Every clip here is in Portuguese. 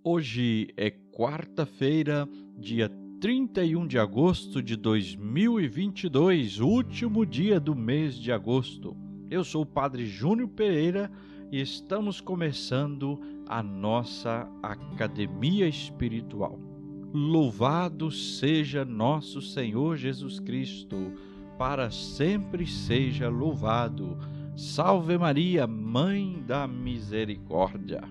Hoje é quarta-feira, dia 31 de agosto de 2022, último dia do mês de agosto. Eu sou o Padre Júnior Pereira e estamos começando a nossa Academia Espiritual. Louvado seja nosso Senhor Jesus Cristo, para sempre seja louvado. Salve Maria, Mãe da Misericórdia.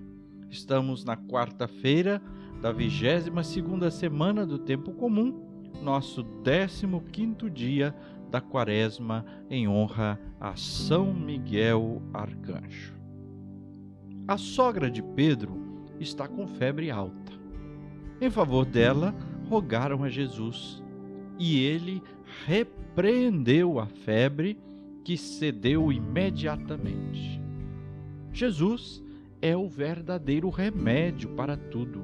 Estamos na quarta-feira da 22ª semana do Tempo Comum, nosso 15º dia da Quaresma, em honra a São Miguel Arcanjo. A sogra de Pedro está com febre alta. Em favor dela, rogaram a Jesus, e ele repreendeu a febre, que cedeu imediatamente. Jesus é o verdadeiro remédio para tudo.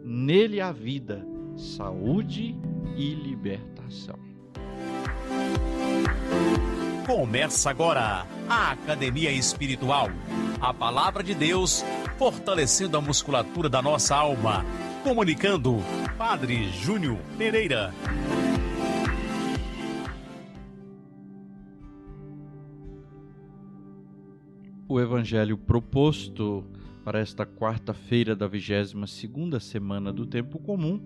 Nele há vida, saúde e libertação. Começa agora a Academia Espiritual. A Palavra de Deus fortalecendo a musculatura da nossa alma. Comunicando, Padre Júnior Pereira. O evangelho proposto para esta quarta-feira da 22ª semana do Tempo Comum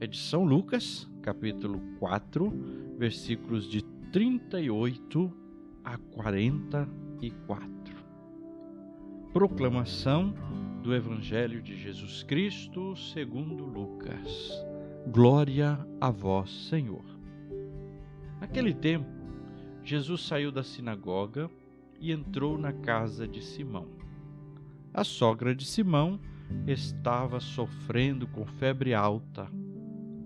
é de São Lucas, capítulo 4, versículos de 38 a 44. Proclamação do Evangelho de Jesus Cristo segundo Lucas. Glória a vós, Senhor. Naquele tempo, Jesus saiu da sinagoga e entrou na casa de Simão. A sogra de Simão estava sofrendo com febre alta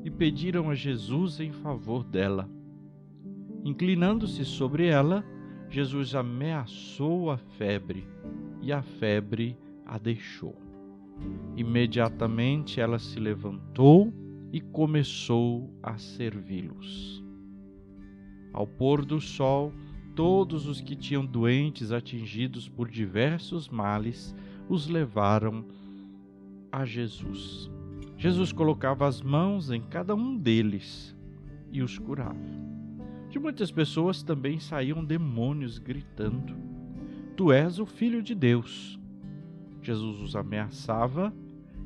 e pediram a Jesus em favor dela. Inclinando-se sobre ela, Jesus ameaçou a febre e a febre a deixou. Imediatamente ela se levantou e começou a servi-los. Ao pôr do sol, todos os que tinham doentes atingidos por diversos males os levaram a Jesus. Jesus colocava as mãos em cada um deles e os curava. De muitas pessoas também saíam demônios gritando: Tu és o Filho de Deus. Jesus os ameaçava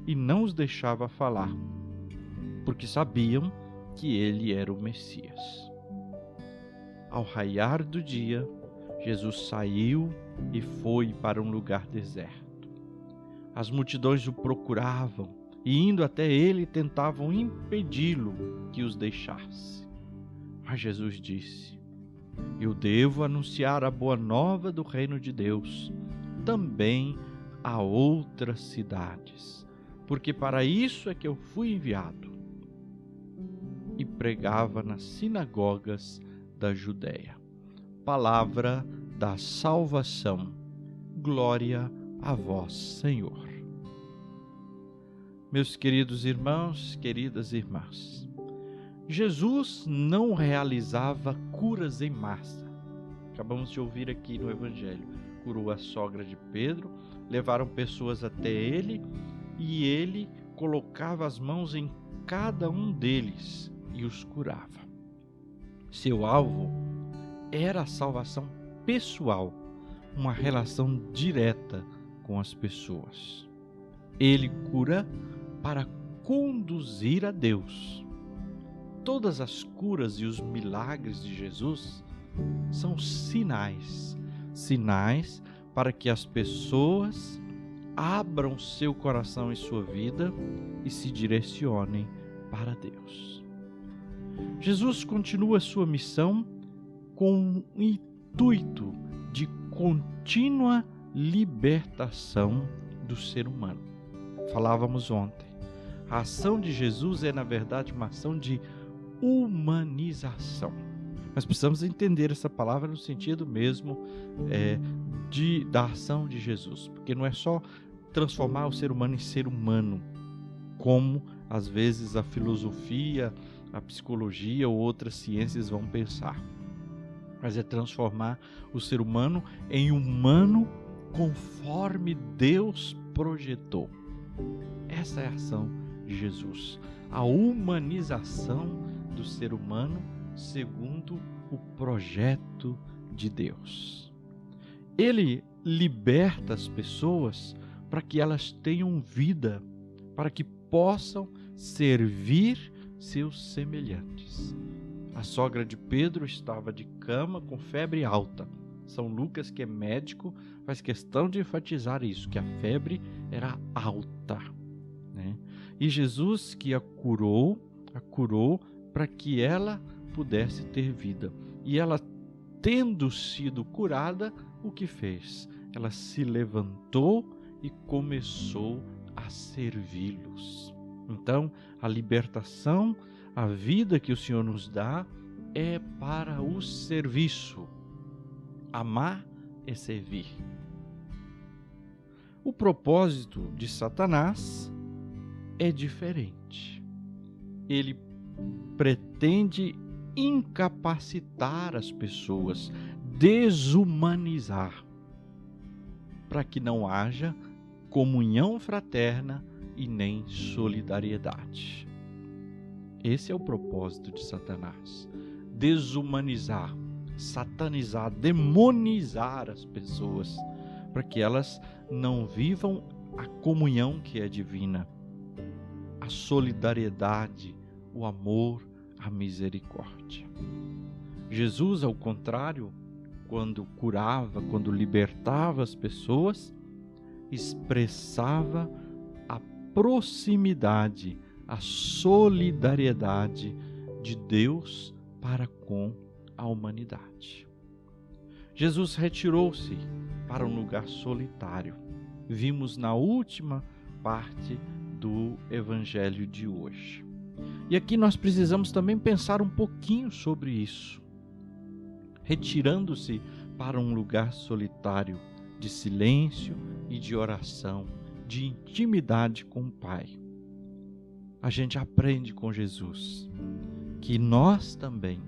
e não os deixava falar, porque sabiam que ele era o Messias. Ao raiar do dia, Jesus saiu e foi para um lugar deserto. As multidões o procuravam e, indo até ele, tentavam impedi-lo que os deixasse. Mas Jesus disse: Eu devo anunciar a boa nova do reino de Deus também a outras cidades, porque para isso é que eu fui enviado. E pregava nas sinagogas da Judéia. Palavra da salvação. Glória a vós, Senhor. Meus queridos irmãos, queridas irmãs, Jesus não realizava curas em massa. Acabamos de ouvir aqui no Evangelho. Curou a sogra de Pedro, levaram pessoas até ele e ele colocava as mãos em cada um deles e os curava. Seu alvo era a salvação pessoal, uma relação direta com as pessoas. Ele cura para conduzir a Deus. Todas as curas e os milagres de Jesus são sinais para que as pessoas abram seu coração e sua vida e se direcionem para Deus. Jesus continua sua missão com o intuito de contínua libertação do ser humano. Falávamos ontem, a ação de Jesus é, na verdade, uma ação de humanização. Nós precisamos entender essa palavra no sentido mesmo da ação de Jesus, porque não é só transformar o ser humano em ser humano, como às vezes a filosofia, a psicologia ou outras ciências vão pensar, mas é transformar o ser humano em humano conforme Deus projetou. Essa é a ação de Jesus, a humanização do ser humano segundo o projeto de Deus. Ele liberta as pessoas para que elas tenham vida, para que possam servir seus semelhantes. A sogra de Pedro estava de cama com febre alta. São Lucas, que é médico, faz questão de enfatizar isso, que a febre era alta, né? E Jesus, que a curou para que ela pudesse ter vida. E ela, tendo sido curada, o que fez? Ela se levantou e começou a servi-los. Então, a libertação, a vida que o Senhor nos dá é para o serviço. Amar é servir. O propósito de Satanás é diferente. Ele pretende incapacitar as pessoas, desumanizar, para que não haja comunhão fraterna e nem solidariedade. Esse é o propósito de Satanás: desumanizar, satanizar, demonizar as pessoas, para que elas não vivam a comunhão que é divina, a solidariedade, o amor, a misericórdia. Jesus, ao contrário, quando curava, quando libertava as pessoas, expressava a proximidade, a solidariedade de Deus para com a humanidade. Jesus retirou-se para um lugar solitário. Vimos na última parte do evangelho de hoje. E aqui nós precisamos também pensar um pouquinho sobre isso. Retirando-se para um lugar solitário, de silêncio e de oração, de intimidade com o Pai. A gente aprende com Jesus que nós também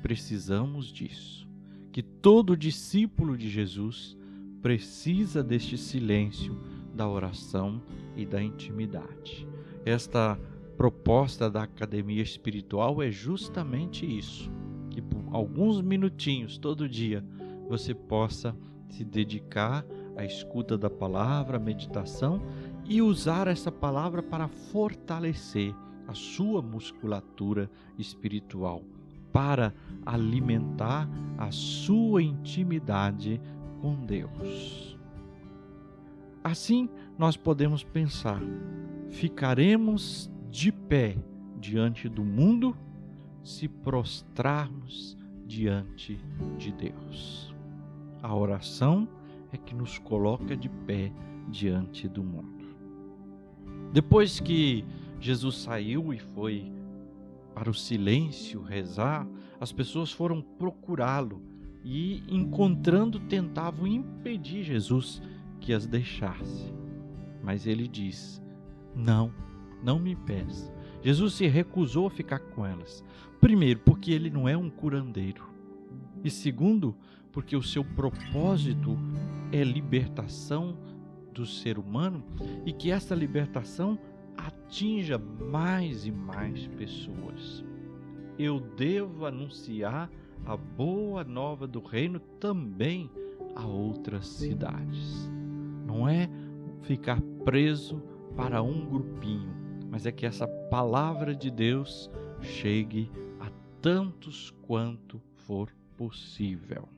precisamos disso, que todo discípulo de Jesus precisa deste silêncio, da oração e da intimidade. Esta proposta da academia espiritual é justamente isso, que por alguns minutinhos todo dia você possa se dedicar à escuta da palavra, à meditação e usar essa palavra para fortalecer a sua musculatura espiritual, para alimentar a sua intimidade com Deus. Assim, nós podemos pensar: ficaremos de pé diante do mundo se prostrarmos diante de Deus. A oração é que nos coloca de pé diante do mundo. Depois que Jesus saiu e foi para o silêncio rezar, as pessoas foram procurá-lo e, encontrando, tentavam impedir Jesus que as deixasse. Mas ele disse: não me impeça. Jesus se recusou a ficar com elas. Primeiro, porque ele não é um curandeiro. E segundo, porque o seu propósito é libertação do ser humano e que essa libertação atinja mais e mais pessoas. Eu devo anunciar a boa nova do reino também a outras cidades. Não é ficar preso para um grupinho, mas é que essa palavra de Deus chegue a tantos quanto for possível.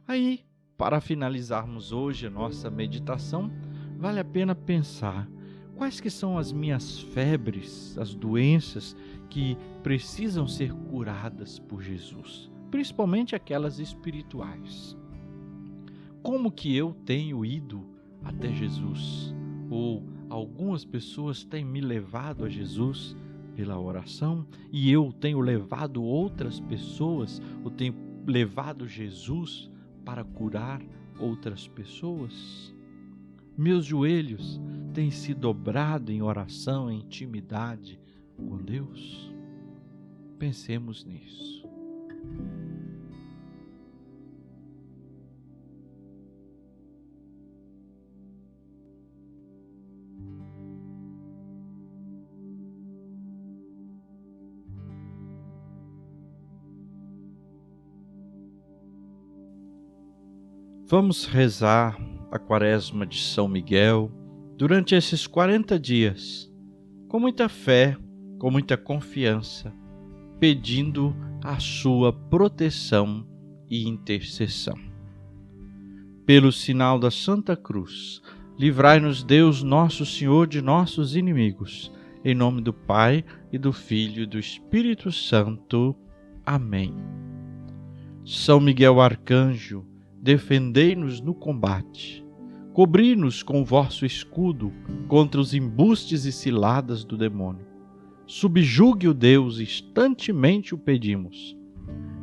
Aí, para finalizarmos hoje a nossa meditação, vale a pena pensar: quais que são as minhas febres, as doenças que precisam ser curadas por Jesus, principalmente aquelas espirituais? Como que eu tenho ido até Jesus? Ou algumas pessoas têm me levado a Jesus pela oração e eu tenho levado outras pessoas, ou tenho levado Jesus para curar outras pessoas? Meus joelhos têm se dobrado em oração, em intimidade com Deus? Pensemos nisso. Vamos rezar a Quaresma de São Miguel durante esses 40 dias, com muita fé, com muita confiança, pedindo a sua proteção e intercessão. Pelo sinal da Santa Cruz, livrai-nos Deus nosso Senhor de nossos inimigos. Em nome do Pai, e do Filho, e do Espírito Santo. Amém. São Miguel Arcanjo, defendei-nos no combate. Cobri-nos com o vosso escudo contra os embustes e ciladas do demônio. Subjugue o Deus, instantemente o pedimos.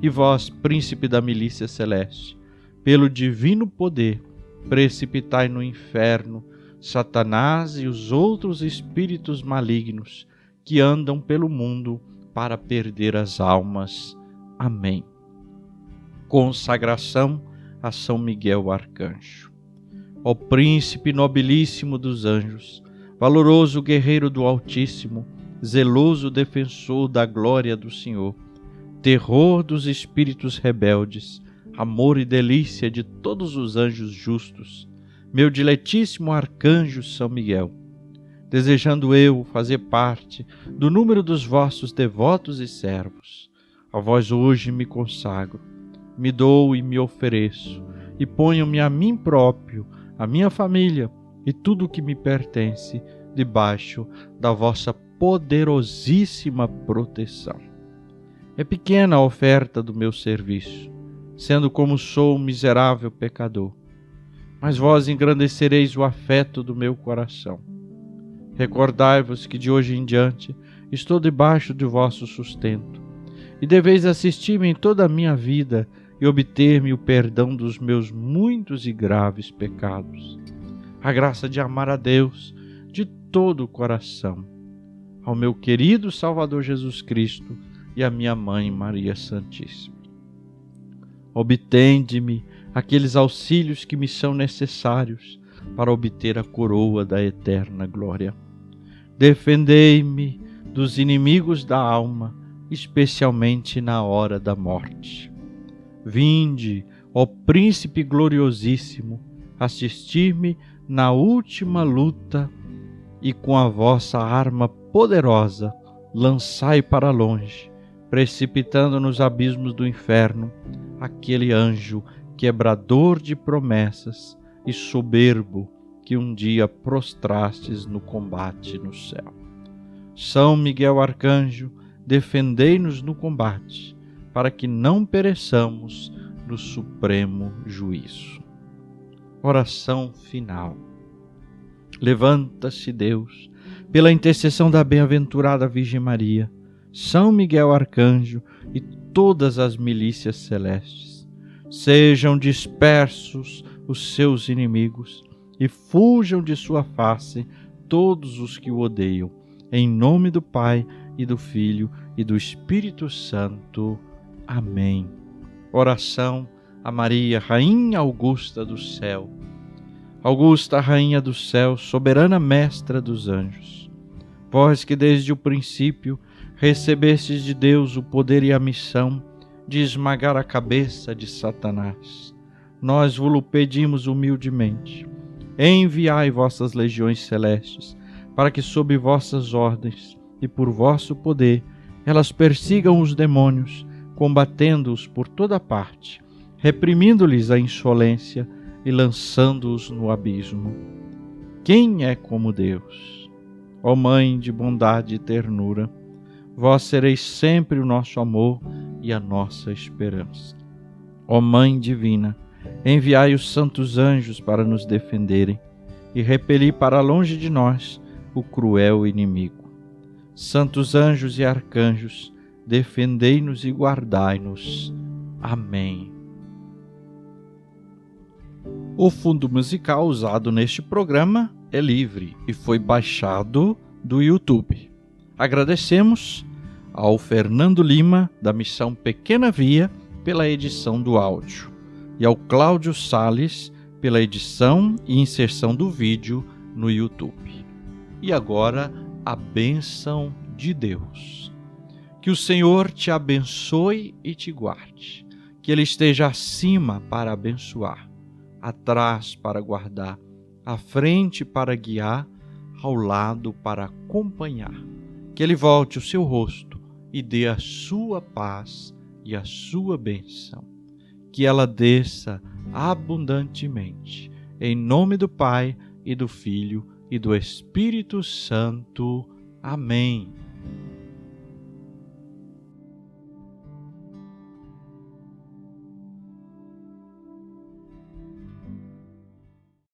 E vós, príncipe da milícia celeste, pelo divino poder, precipitai no inferno Satanás e os outros espíritos malignos que andam pelo mundo para perder as almas. Amém. Consagração a São Miguel Arcanjo. Ó príncipe nobilíssimo dos anjos, valoroso guerreiro do Altíssimo, zeloso defensor da glória do Senhor, terror dos espíritos rebeldes, amor e delícia de todos os anjos justos, meu diletíssimo arcanjo São Miguel, desejando eu fazer parte do número dos vossos devotos e servos, a vós hoje me consagro, me dou e me ofereço, e ponho-me a mim próprio, a minha família e tudo o que me pertence debaixo da vossa poderosíssima proteção. É pequena a oferta do meu serviço, sendo como sou um miserável pecador, mas vós engrandecereis o afeto do meu coração. Recordai-vos que de hoje em diante estou debaixo de vosso sustento, e deveis assistir-me em toda a minha vida e obter-me o perdão dos meus muitos e graves pecados, a graça de amar a Deus de todo o coração, ao meu querido Salvador Jesus Cristo e à minha Mãe Maria Santíssima. Obtende-me aqueles auxílios que me são necessários para obter a coroa da eterna glória. Defendei-me dos inimigos da alma, especialmente na hora da morte. Vinde, ó Príncipe gloriosíssimo, assistir-me na última luta e com a vossa arma poderosa lançai para longe, precipitando nos abismos do inferno, aquele anjo quebrador de promessas e soberbo que um dia prostrastes no combate no céu. São Miguel Arcanjo, defendei-nos no combate, para que não pereçamos no supremo juízo. Oração final. Levanta-se Deus, pela intercessão da bem-aventurada Virgem Maria, São Miguel Arcanjo e todas as milícias celestes. Sejam dispersos os seus inimigos e fujam de sua face todos os que o odeiam. Em nome do Pai, e do Filho, e do Espírito Santo. Amém. Oração a Maria, Rainha Augusta do céu. Augusta, Rainha do céu, soberana Mestra dos anjos, vós que desde o princípio recebestes de Deus o poder e a missão de esmagar a cabeça de Satanás, nós vos-lo pedimos humildemente. Enviai vossas legiões celestes, para que sob vossas ordens e por vosso poder elas persigam os demônios, combatendo-os por toda parte, reprimindo-lhes a insolência e lançando-os no abismo. Quem é como Deus? Ó Mãe de bondade e ternura, vós sereis sempre o nosso amor e a nossa esperança. Ó Mãe divina, enviai os santos anjos para nos defenderem e repeli para longe de nós o cruel inimigo. Santos anjos e arcanjos, defendei-nos e guardai-nos. Amém. O fundo musical usado neste programa é livre e foi baixado do YouTube. Agradecemos ao Fernando Lima, da Missão Pequena Via, pela edição do áudio, e ao Cláudio Sales, pela edição e inserção do vídeo no YouTube. E agora, a bênção de Deus. Que o Senhor te abençoe e te guarde, que Ele esteja acima para abençoar, atrás para guardar, à frente para guiar, ao lado para acompanhar. Que Ele volte o seu rosto e dê a sua paz e a sua bênção. Que ela desça abundantemente. Em nome do Pai, e do Filho, e do Espírito Santo. Amém.